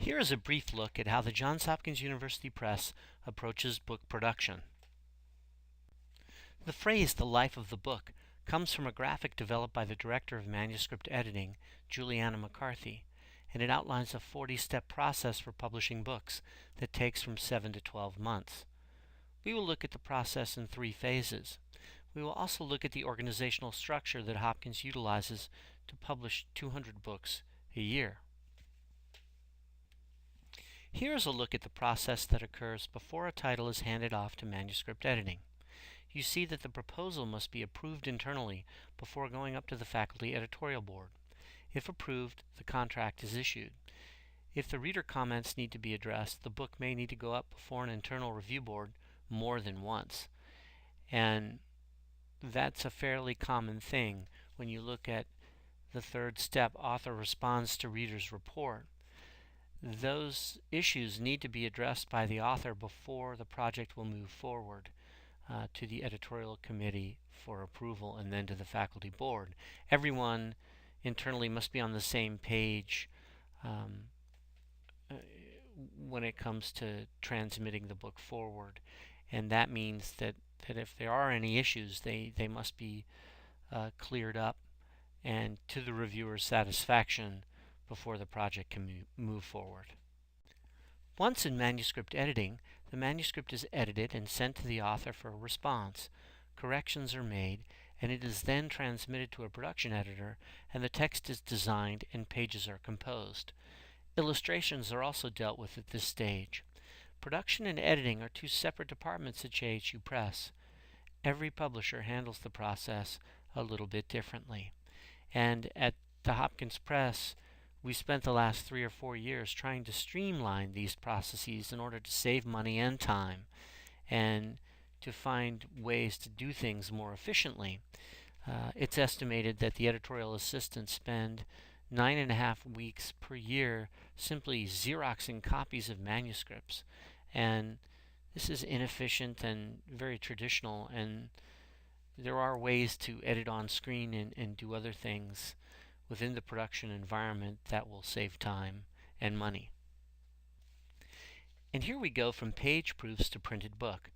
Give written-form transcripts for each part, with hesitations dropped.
Here is a brief look at how the Johns Hopkins University Press approaches book production. The phrase, "the life of the book," comes from a graphic developed by the Director of Manuscript Editing, Juliana McCarthy, and it outlines a 40-step process for publishing books that takes from 7 to 12 months. We will look at the process in 3 phases. We will also look at the organizational structure that Hopkins utilizes to publish 200 books a year. Here is a look at the process that occurs before a title is handed off to manuscript editing. You see that the proposal must be approved internally before going up to the faculty editorial board. If approved, the contract is issued. If the reader comments need to be addressed, the book may need to go up before an internal review board more than once. And that's a fairly common thing when you look at the 3rd step, author responds to reader's report. Those issues need to be addressed by the author before the project will move forward to the editorial committee for approval and then to the faculty board. Everyone internally must be on the same page when it comes to transmitting the book forward, and that means that if there are any issues, they must be cleared up and to the reviewer's satisfaction before the project can move forward. Once in manuscript editing, the manuscript is edited and sent to the author for a response. Corrections are made, and it is then transmitted to a production editor, and the text is designed and pages are composed. Illustrations are also dealt with at this stage. Production and editing are 2 separate departments at JHU Press. Every publisher handles the process a little bit differently. And at the Hopkins Press, we spent the last 3 or 4 years trying to streamline these processes in order to save money and time and to find ways to do things more efficiently. It's estimated that the editorial assistants spend 9.5 weeks per year simply Xeroxing copies of manuscripts, and this is inefficient and very traditional, and there are ways to edit on screen and do other things within the production environment that will save time and money. And here we go from page proofs to printed book.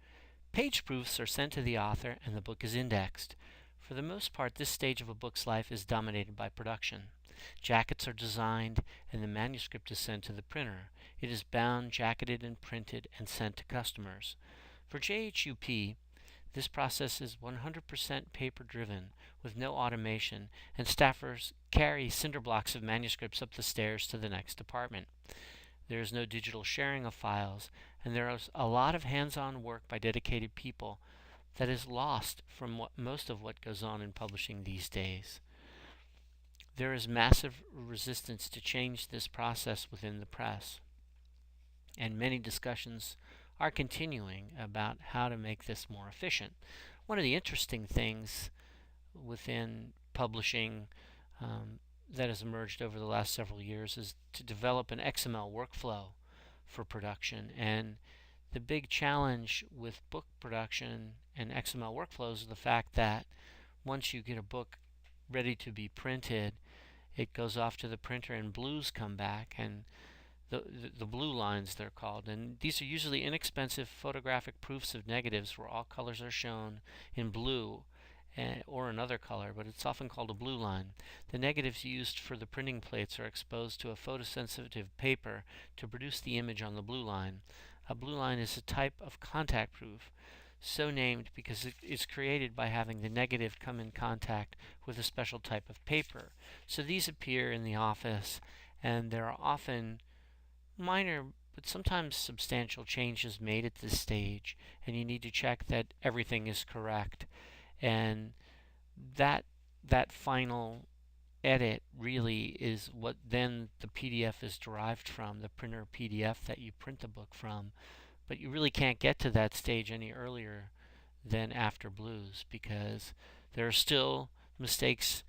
Page proofs are sent to the author and the book is indexed. For the most part, this stage of a book's life is dominated by production. Jackets are designed and the manuscript is sent to the printer. It is bound, jacketed, and printed and sent to customers. For JHUP, this process is 100% paper-driven with no automation, and staffers carry cinder blocks of manuscripts up the stairs to the next department. There is no digital sharing of files, and there is a lot of hands-on work by dedicated people that is lost from most of what goes on in publishing these days. There is massive resistance to change this process within the press, and many discussions are continuing about how to make this more efficient. One of the interesting things within publishing that has emerged over the last several years is to develop an XML workflow for production. And the big challenge with book production and XML workflows is the fact that once you get a book ready to be printed, it goes off to the printer and blues come back, and the blue lines they're called, and these are usually inexpensive photographic proofs of negatives where all colors are shown in blue or another color, but it's often called a blue line. The negatives used for the printing plates are exposed to a photosensitive paper to produce the image on the blue line. A blue line is a type of contact proof, so named because it is created by having the negative come in contact with a special type of paper. So these appear in the office, and there are often minor but sometimes substantial changes made at this stage, and you need to check that everything is correct. And that final edit really is what then the PDF is derived from, the printer PDF that you print the book from. But you really can't get to that stage any earlier than after blues, because there are still mistakes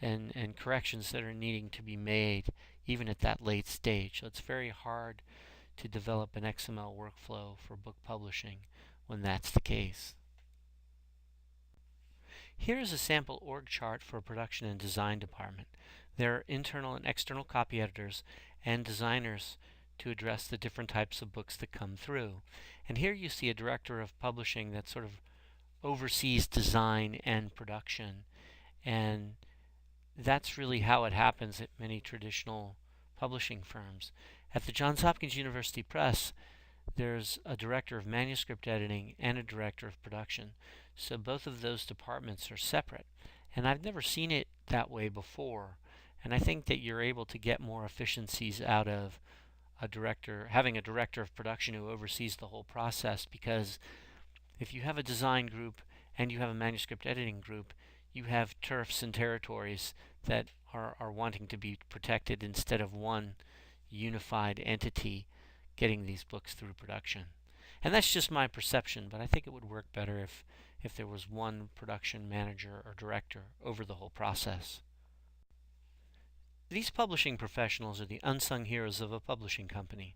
and corrections that are needing to be made even at that late stage. So it's very hard to develop an XML workflow for book publishing when that's the case. Here's a sample org chart for a production and design department. There are internal and external copy editors and designers to address the different types of books that come through. And here you see a director of publishing that sort of oversees design and production, and that's really how it happens at many traditional publishing firms. At the Johns Hopkins University Press, there's a director of manuscript editing and a director of production. So both of those departments are separate. And I've never seen it that way before. And I think that you're able to get more efficiencies out of having a director of production who oversees the whole process, because if you have a design group and you have a manuscript editing group, you have turfs and territories that are wanting to be protected instead of one unified entity getting these books through production. And that's just my perception, but I think it would work better if there was one production manager or director over the whole process. These publishing professionals are the unsung heroes of a publishing company.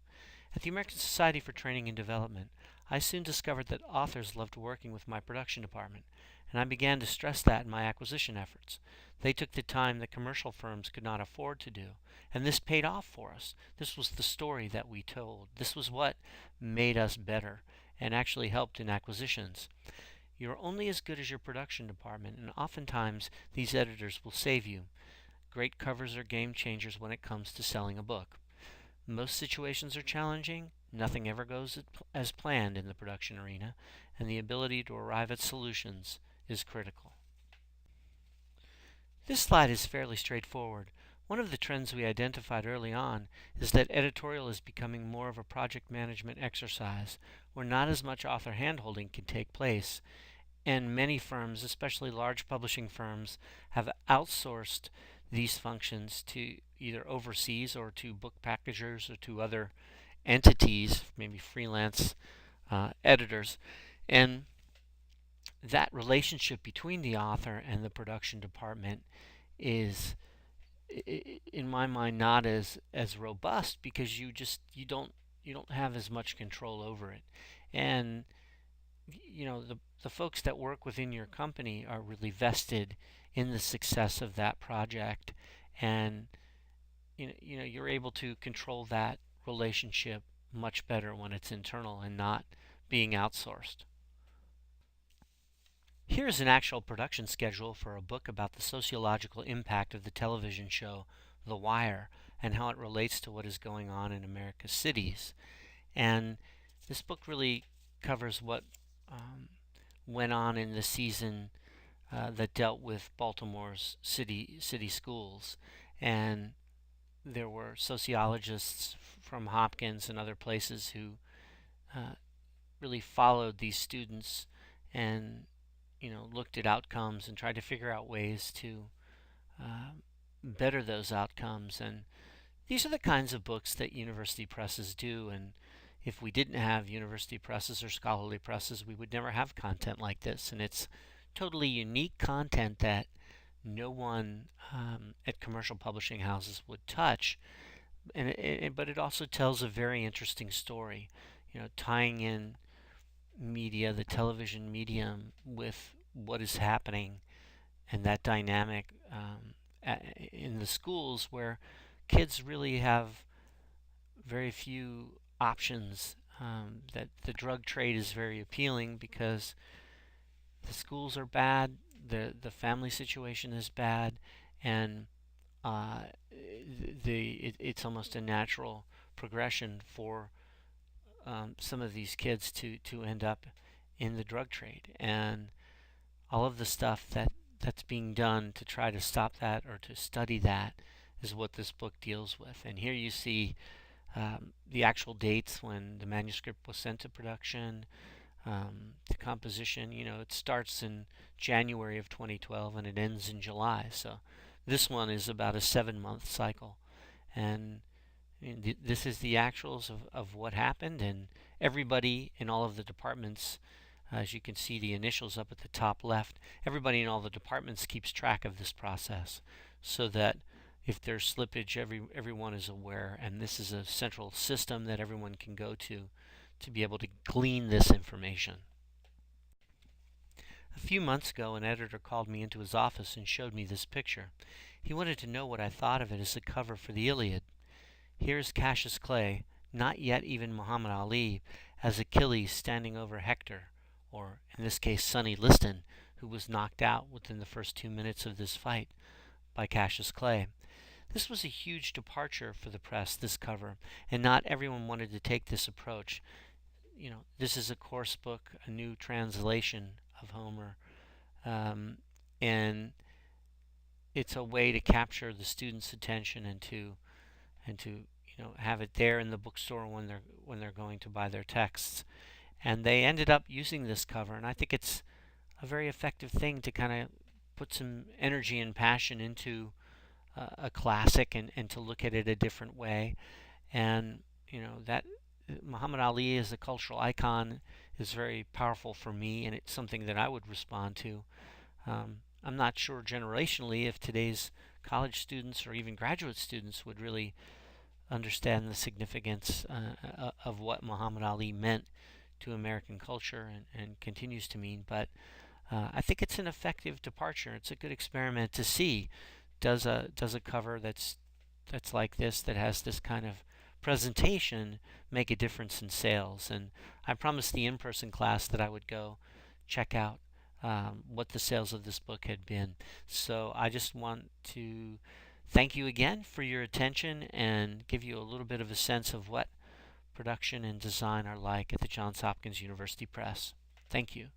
At the American Society for Training and Development, I soon discovered that authors loved working with my production department, and I began to stress that in my acquisition efforts. They took the time that commercial firms could not afford to do, and this paid off for us. This was the story that we told. This was what made us better and actually helped in acquisitions. You're only as good as your production department, and oftentimes these editors will save you. Great covers are game changers when it comes to selling a book. Most situations are challenging. Nothing ever goes as planned in the production arena, and the ability to arrive at solutions is critical. This slide is fairly straightforward. One of the trends we identified early on is that editorial is becoming more of a project management exercise where not as much author handholding can take place, and many firms, especially large publishing firms, have outsourced these functions to either overseas or to book packagers or to other entities, maybe freelance editors. And that relationship between the author and the production department is, in my mind, not as robust, because you don't have as much control over it. And the folks that work within your company are really vested in the success of that project, and you're able to control that relationship much better when it's internal and not being outsourced. Here's an actual production schedule for a book about the sociological impact of the television show The Wire and how it relates to what is going on in America's cities. And this book really covers what went on in the season that dealt with Baltimore's city schools. And there were sociologists from Hopkins and other places who really followed these students and looked at outcomes and tried to figure out ways to better those outcomes. And these are the kinds of books that university presses do, and if we didn't have university presses or scholarly presses, we would never have content like this. And it's totally unique content that no one at commercial publishing houses would touch. But it also tells a very interesting story, tying in media, the television medium, with what is happening and that dynamic in the schools, where kids really have very few options. That the drug trade is very appealing because the schools are bad, the family situation is bad, and it's almost a natural progression for some of these kids to end up in the drug trade. And all of the stuff that's being done to try to stop that or to study that is what this book deals with. And here you see the actual dates when the manuscript was sent to production, the composition. It starts in January of 2012 and it ends in July. So this one is about a 7-month cycle. And this is the actuals of what happened, and everybody in all of the departments, as you can see the initials up at the top left, everybody in all the departments keeps track of this process so that if there's slippage, everyone is aware, and this is a central system that everyone can go to be able to glean this information. A few months ago, an editor called me into his office and showed me this picture. He wanted to know what I thought of it as a cover for the Iliad. Here's Cassius Clay, not yet even Muhammad Ali, as Achilles standing over Hector, or in this case Sonny Liston, who was knocked out within the first 2 minutes of this fight by Cassius Clay. This was a huge departure for the press, this cover, and not everyone wanted to take this approach. This is a course book, a new translation of Homer, and it's a way to capture the student's attention and to have it there in the bookstore when they're going to buy their texts. And they ended up using this cover, and I think it's a very effective thing to kind of put some energy and passion into a classic and to look at it a different way. And that Muhammad Ali as a cultural icon is very powerful for me, and it's something that I would respond to. I'm not sure generationally if today's college students or even graduate students would really understand the significance of what Muhammad Ali meant to American culture and continues to mean, but I think it's an effective departure. It's a good experiment to see does a cover that's like this, that has this kind of presentation, make a difference in sales. And I promised the in-person class that I would go check out what the sales of this book had been. So I just want to thank you again for your attention and give you a little bit of a sense of what production and design are like at the Johns Hopkins University Press. Thank you.